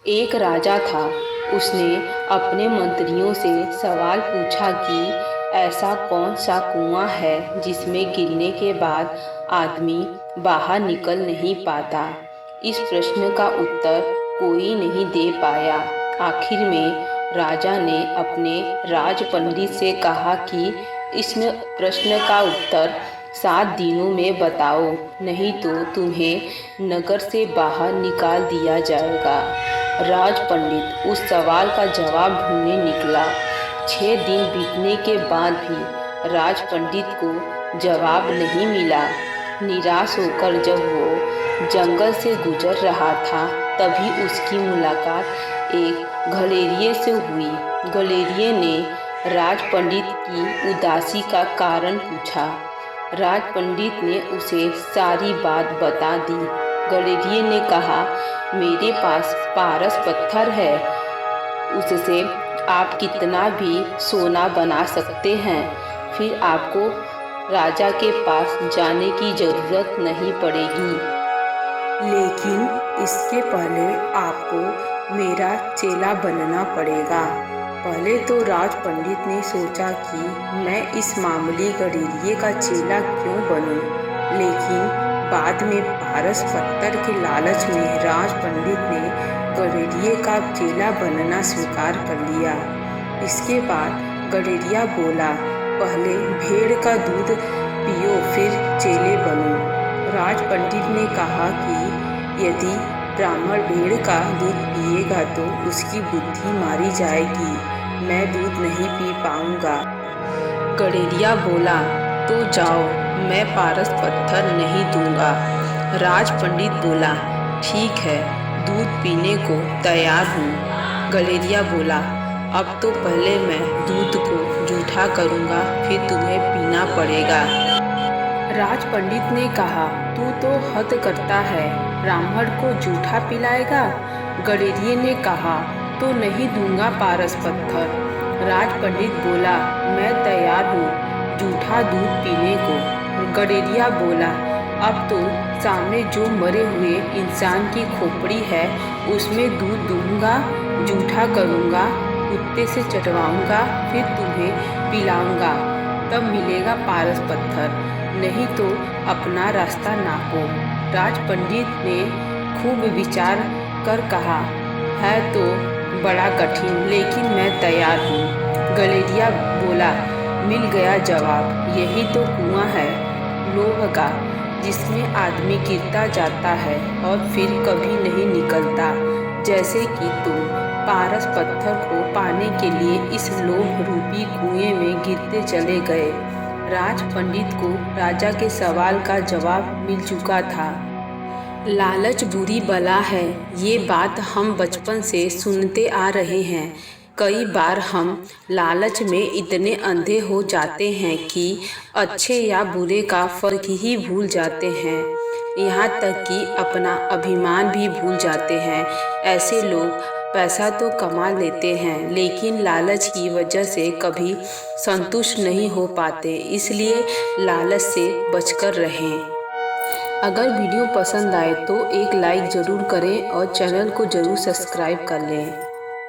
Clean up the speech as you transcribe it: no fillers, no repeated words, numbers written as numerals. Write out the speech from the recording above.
एक राजा था। उसने अपने मंत्रियों से सवाल पूछा कि ऐसा कौन सा कुआं है जिसमें गिरने के बाद आदमी बाहर निकल नहीं पाता। इस प्रश्न का उत्तर कोई नहीं दे पाया। आखिर में राजा ने अपने राज पंडित से कहा कि इस प्रश्न का उत्तर 7 दिनों में बताओ, नहीं तो तुम्हें नगर से बाहर निकाल दिया जाएगा। राज पंडित उस सवाल का जवाब ढूंढने निकला। 6 दिन बीतने के बाद भी राज पंडित को जवाब नहीं मिला। निराश होकर जब वो जंगल से गुजर रहा था, तभी उसकी मुलाकात एक गलेरिये से हुई। गलेरिये ने राज पंडित की उदासी का कारण पूछा। राज पंडित ने उसे सारी बात बता दी। गलेरिये ने कहा, मेरे पास पारस पत्थर है, उससे आप कितना भी सोना बना सकते हैं, फिर आपको राजा के पास जाने की जरूरत नहीं पड़ेगी। लेकिन इसके पहले आपको मेरा चेला बनना पड़ेगा। पहले तो राज पंडित ने सोचा कि मैं इस मामूली गडेरिये का चेला क्यों बनूं, लेकिन बाद में पारस पत्थर के लालच में राज पंडित ने गडेरिये का चेला बनना स्वीकार कर लिया। इसके बाद गडेरिया बोला, पहले भेड़ का दूध पियो फिर चेले बनो। राज पंडित ने कहा कि यदि ब्राह्मण भेड़ का दूध पिएगा तो उसकी बुद्धि मारी जाएगी, मैं दूध नहीं पी पाऊंगा। गडेरिया बोला, तो जाओ, मैं पारस पत्थर नहीं दूंगा। राज पंडित बोला, ठीक है, दूध पीने को तैयार हूँ। गडेरिया बोला, अब तो पहले मैं दूध को जूठा करूँगा, फिर तुम्हें पीना पड़ेगा। राज पंडित ने कहा, तू तो हद करता है, ब्राह्मण को जूठा पिलाएगा। गडेरिये ने कहा, तो नहीं दूंगा पारस पत्थर। राज पंडित बोला, मैं तैयार हूँ जूठा दूध पीने को। गडेरिया बोला, अब तो सामने जो मरे हुए इंसान की खोपड़ी है उसमें दूध दूंगा, जूठा करूँगा, कुत्ते से चटवाऊँगा, फिर तुम्हें पिलाऊँगा, तब मिलेगा पारस पत्थर, नहीं तो अपना रास्ता नापो। राज पंडित ने खूब विचार कर कहा, है तो बड़ा कठिन, लेकिन मैं तैयार हूँ। गडेरिया बोला, मिल गया जवाब, यही तो कुआं है लोभ का, जिसमें आदमी गिरता जाता है और फिर कभी नहीं निकलता। जैसे कि तुम पारस पत्थर को पाने के लिए इस लोभ रूपी कुएं में गिरते चले गए। राज पंडित को राजा के सवाल का जवाब मिल चुका था। लालच बुरी बला है, ये बात हम बचपन से सुनते आ रहे हैं। कई बार हम लालच में इतने अंधे हो जाते हैं कि अच्छे या बुरे का फर्क ही भूल जाते हैं, यहाँ तक कि अपना अभिमान भी भूल जाते हैं। ऐसे लोग पैसा तो कमा लेते हैं, लेकिन लालच की वजह से कभी संतुष्ट नहीं हो पाते, इसलिए लालच से बचकर रहें। अगर वीडियो पसंद आए तो एक लाइक ज़रूर करें और चैनल को ज़रूर सब्सक्राइब कर लें।